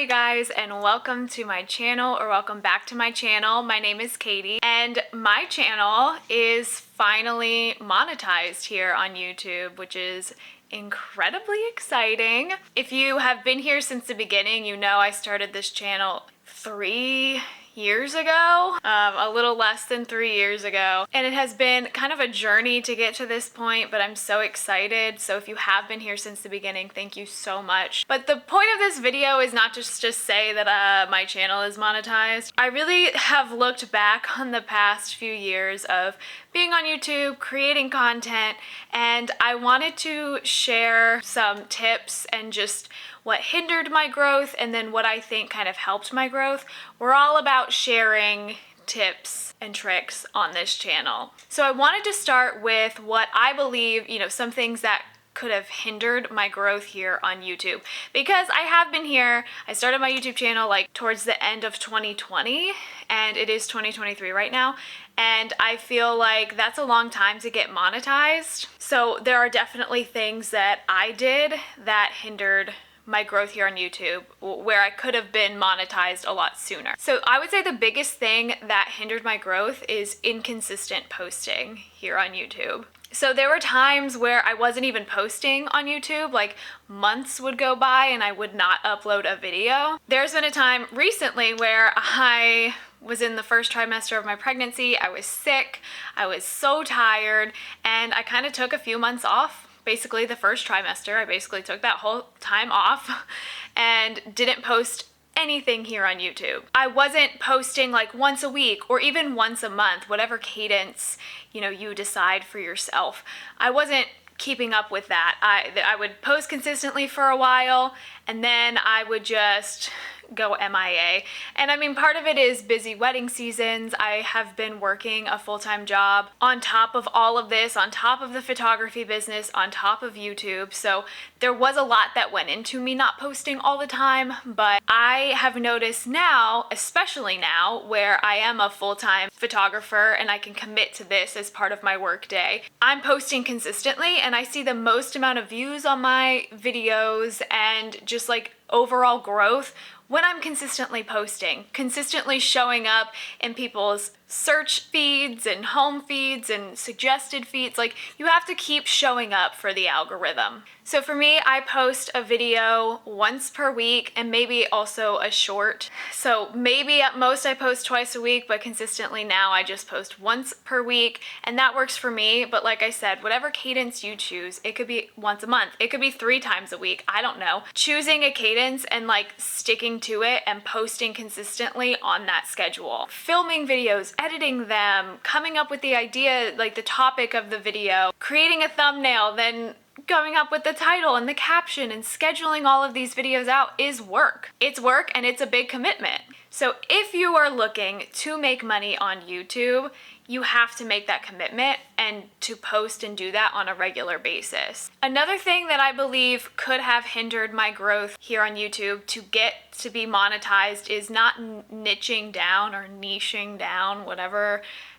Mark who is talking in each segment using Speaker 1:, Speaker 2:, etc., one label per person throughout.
Speaker 1: you guys, and welcome to my channel, or welcome back to my channel. My name is Katie, and my channel is finally monetized here on YouTube, which is incredibly exciting. If you have been here since the beginning, you know I started this channel 3 years ago, a little less than 3 years ago, and it has been kind of a journey to get to this point, but I'm so excited. So if you have been here since the beginning, thank you so much. But the point of this video is not just say that my channel is monetized. I really have looked back on the past few years of being on YouTube, creating content, and I wanted to share some tips and just what hindered my growth and then what I think kind of helped my growth. We're all about sharing tips and tricks on this channel. So I wanted to start with what I believe, some things that could have hindered my growth here on YouTube, because I have been here. I started my YouTube channel like towards the end of 2020, and it is 2023 right now, and I feel like that's a long time to get monetized. So there are definitely things that I did that hindered my growth here on YouTube, where I could have been monetized a lot sooner. So I would say the biggest thing that hindered my growth is inconsistent posting here on YouTube. So there were times where I wasn't even posting on YouTube, like months would go by and I would not upload a video. There's been a time recently where I was in the first trimester of my pregnancy. I was sick, I was so tired, and I kind of took a few months off. Basically the first trimester, I basically took that whole time off and didn't post anything here on YouTube. I wasn't posting like once a week or even once a month, whatever cadence, you decide for yourself. I wasn't keeping up with that. I would post consistently for a while, and then I would just go MIA. And I mean, part of it is busy wedding seasons. I have been working a full-time job on top of all of this, on top of the photography business, on top of YouTube. So there was a lot that went into me not posting all the time, but I have noticed now, especially now, where I am a full-time photographer and I can commit to this as part of my work day, I'm posting consistently and I see the most amount of views on my videos and just like overall growth when I'm consistently posting, consistently showing up in people's search feeds and home feeds and suggested feeds. Like, you have to keep showing up for the algorithm. So for me, I post a video once per week and maybe also a short. So maybe at most I post twice a week, but consistently now I just post once per week, and that works for me. But like I said, whatever cadence you choose, it could be once a month, it could be 3 times a week, I don't know. Choosing a cadence and like sticking to it and posting consistently on that schedule. Filming videos, editing them, coming up with the idea, like the topic of the video, creating a thumbnail, then coming up with the title and the caption and scheduling all of these videos out is work. It's work and it's a big commitment. So if you are looking to make money on YouTube, you have to make that commitment and to post and do that on a regular basis. Another thing that I believe could have hindered my growth here on YouTube to get to be monetized is not niching down or niching down,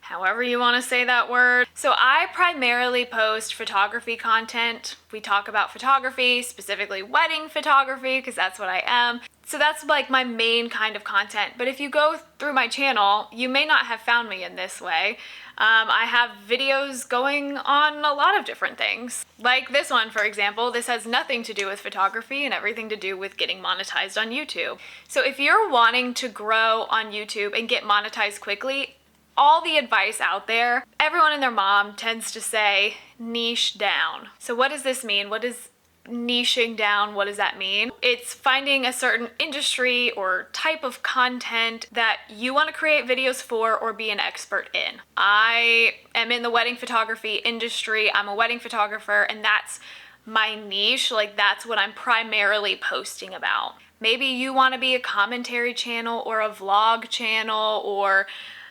Speaker 1: however you want to say that word. So I primarily post photography content. We talk about photography, specifically wedding photography, because that's what I am. So that's like my main kind of content. But if you go through my channel, you may not have found me in this way. I have videos going on a lot of different things. Like this one, for example. This has nothing to do with photography and everything to do with getting monetized on YouTube. So if you're wanting to grow on YouTube and get monetized quickly, all the advice out there, everyone and their mom tends to say niche down. So what does this mean? What is niching down? What does that mean? It's finding a certain industry or type of content that you want to create videos for or be an expert in. I am in the wedding photography industry. I'm a wedding photographer, and that's my niche. Like, that's what I'm primarily posting about. Maybe you want to be a commentary channel or a vlog channel or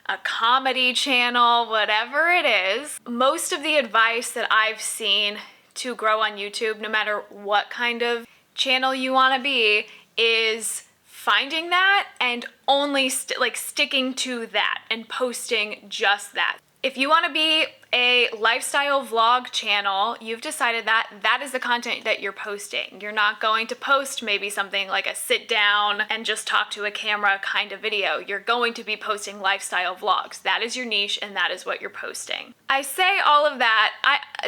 Speaker 1: a comedy channel, whatever it is. Most of the advice that I've seen to grow on YouTube, no matter what kind of channel you want to be, is finding that and only sticking to that and posting just that. If you want to be a lifestyle vlog channel, you've decided that that is the content that you're posting. You're not going to post maybe something like a sit down and just talk to a camera kind of video. You're going to be posting lifestyle vlogs. That is your niche and that is what you're posting. I say all of that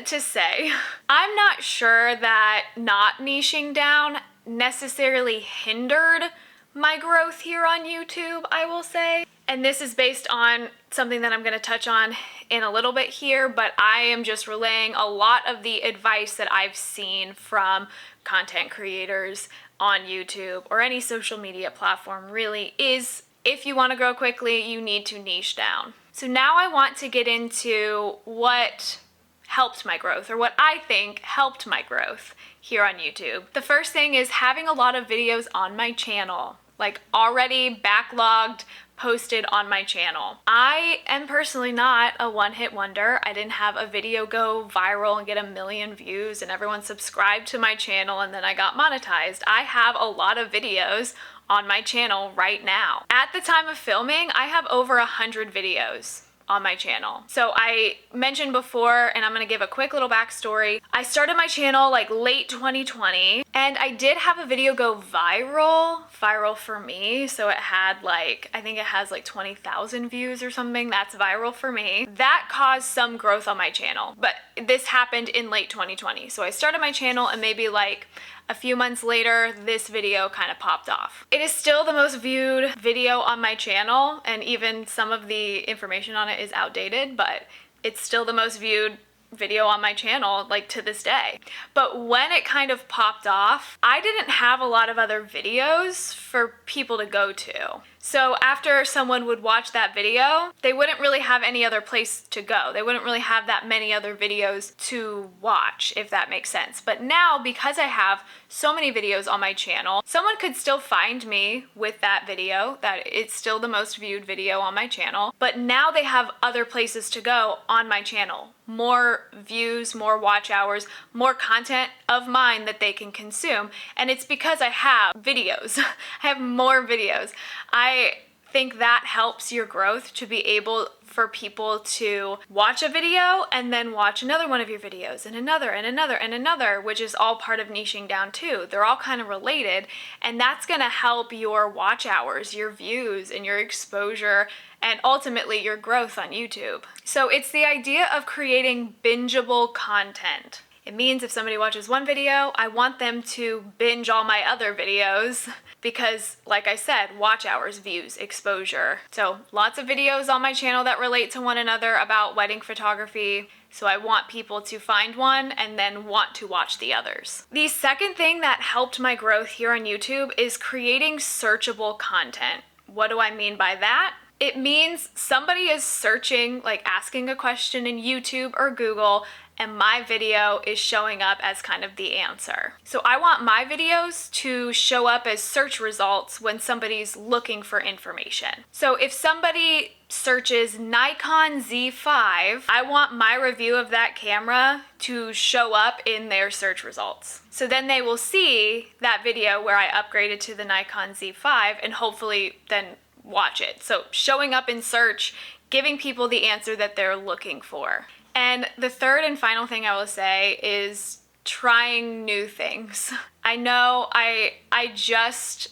Speaker 1: to say, I'm not sure that not niching down necessarily hindered my growth here on YouTube, I will say. And this is based on something that I'm going to touch on in a little bit here, but I am just relaying a lot of the advice that I've seen from content creators on YouTube or any social media platform really is, if you want to grow quickly, you need to niche down. So now I want to get into what helped my growth, or what I think helped my growth here on YouTube. The first thing is having a lot of videos on my channel, like already backlogged, posted on my channel. I am personally not a one-hit wonder. I didn't have a video go viral and get 1 million views and everyone subscribed to my channel and then I got monetized. I have a lot of videos on my channel right now. At the time of filming, I have over 100 videos on my channel. So I mentioned before, and I'm gonna give a quick little backstory. I started my channel like late 2020, and I did have a video go viral for me. So it had like, I think it has like 20,000 views or something. That's viral for me. That caused some growth on my channel, but this happened in late 2020. So I started my channel and maybe like a few months later, this video kind of popped off. It is still the most viewed video on my channel, and even some of the information on it is outdated, but it's still the most viewed video on my channel, like to this day. But when it kind of popped off, I didn't have a lot of other videos for people to go to. So after someone would watch that video, they wouldn't really have any other place to go. They wouldn't really have that many other videos to watch, if that makes sense. But now, because I have so many videos on my channel, someone could still find me with that video, that it's still the most viewed video on my channel, but now they have other places to go on my channel. More views, more watch hours, more content of mine that they can consume. And it's because I have videos. I have more videos. I think that helps your growth, to be able for people to watch a video and then watch another one of your videos and another and another and another, which is all part of niching down too. They're all kind of related, and that's gonna help your watch hours, your views, and your exposure, and ultimately your growth on YouTube. So it's the idea of creating bingeable content. It means if somebody watches one video, I want them to binge all my other videos because, like I said, watch hours, views, exposure. So lots of videos on my channel that relate to one another about wedding photography. So I want people to find one and then want to watch the others. The second thing that helped my growth here on YouTube is creating searchable content. What do I mean by that? It means somebody is searching, like asking a question in YouTube or Google, and my video is showing up as kind of the answer. So I want my videos to show up as search results when somebody's looking for information. So if somebody searches Nikon Z5, I want my review of that camera to show up in their search results. So then they will see that video where I upgraded to the Nikon Z5 and hopefully then watch it. So showing up in search, giving people the answer that they're looking for. And the third and final thing I will say is trying new things. I know I just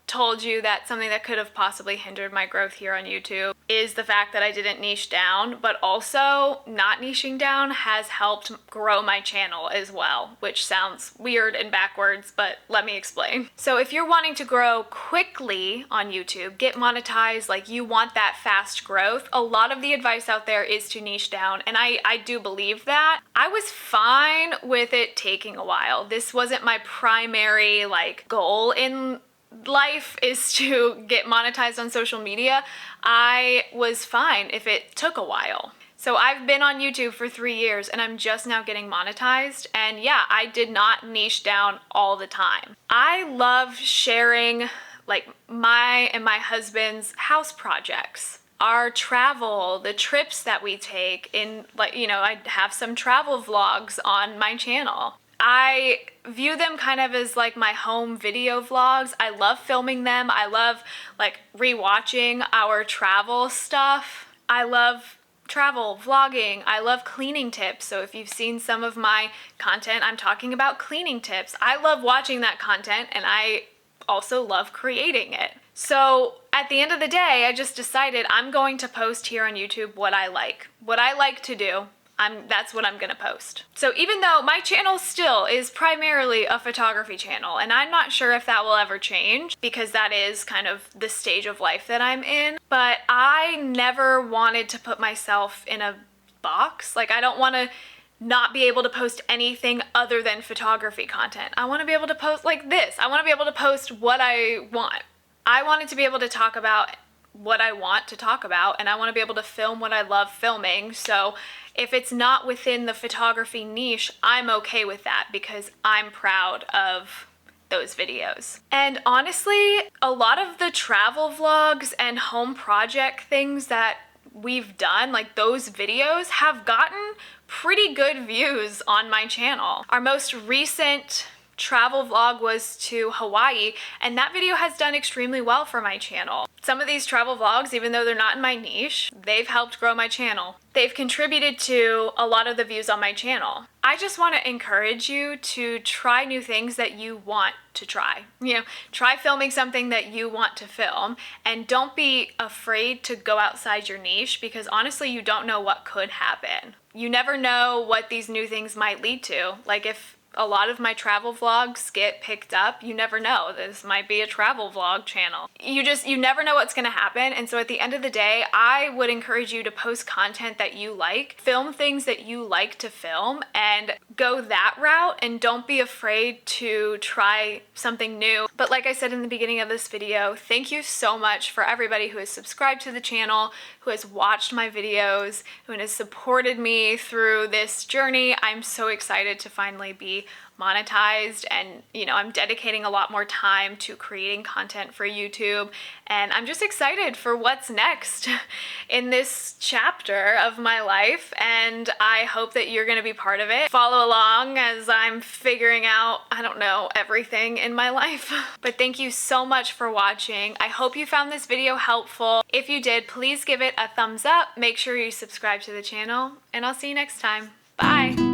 Speaker 1: told you that something that could have possibly hindered my growth here on YouTube is the fact that I didn't niche down, but also not niching down has helped grow my channel as well, which sounds weird and backwards, but let me explain. So if you're wanting to grow quickly on YouTube, get monetized, like you want that fast growth, a lot of the advice out there is to niche down, and I do believe that. I was fine with it taking a while. This wasn't my primary like goal in life, is to get monetized on social media. I was fine if it took a while. So I've been on YouTube for 3 years and I'm just now getting monetized. And yeah, I did not niche down all the time. I love sharing like my and my husband's house projects, our travel, the trips that we take in, like, you know, I have some travel vlogs on my channel. I view them kind of as like my home video vlogs. I love filming them. I love like rewatching our travel stuff. I love travel, vlogging. I love cleaning tips. So if you've seen some of my content, I'm talking about cleaning tips. I love watching that content, and I also love creating it. So at the end of the day, I just decided I'm going to post here on YouTube what I like to do. That's what I'm gonna post. So even though my channel still is primarily a photography channel, and I'm not sure if that will ever change because that is kind of the stage of life that I'm in, but I never wanted to put myself in a box. Like, I don't wanna not be able to post anything other than photography content. I wanna be able to post like this. I wanna be able to post what I want. I wanted to be able to talk about what I want to talk about, and I want to be able to film what I love filming. So if it's not within the photography niche, I'm okay with that because I'm proud of those videos. And honestly, a lot of the travel vlogs and home project things that we've done, like those videos, have gotten pretty good views on my channel. Our most recent travel vlog was to Hawaii, and that video has done extremely well for my channel. Some of these travel vlogs, even though they're not in my niche, they've helped grow my channel. They've contributed to a lot of the views on my channel. I just want to encourage you to try new things that you want to try. Try filming something that you want to film, and don't be afraid to go outside your niche because honestly, you don't know what could happen. You never know what these new things might lead to. Like, if a lot of my travel vlogs get picked up, you never know. This might be a travel vlog channel. You never know what's gonna happen. And so at the end of the day, I would encourage you to post content that you like, film things that you like to film, and go that route, and don't be afraid to try something new. But like I said in the beginning of this video, thank you so much for everybody who has subscribed to the channel, who has watched my videos, who has supported me through this journey. I'm so excited to finally be monetized, and I'm dedicating a lot more time to creating content for YouTube, and I'm just excited for what's next in this chapter of my life, and I hope that you're gonna be part of it. Follow along as I'm figuring out, I don't know, everything in my life. But thank you so much for watching. I hope you found this video helpful. If you did, please give it a thumbs up. Make sure you subscribe to the channel, and I'll see you next time. Bye!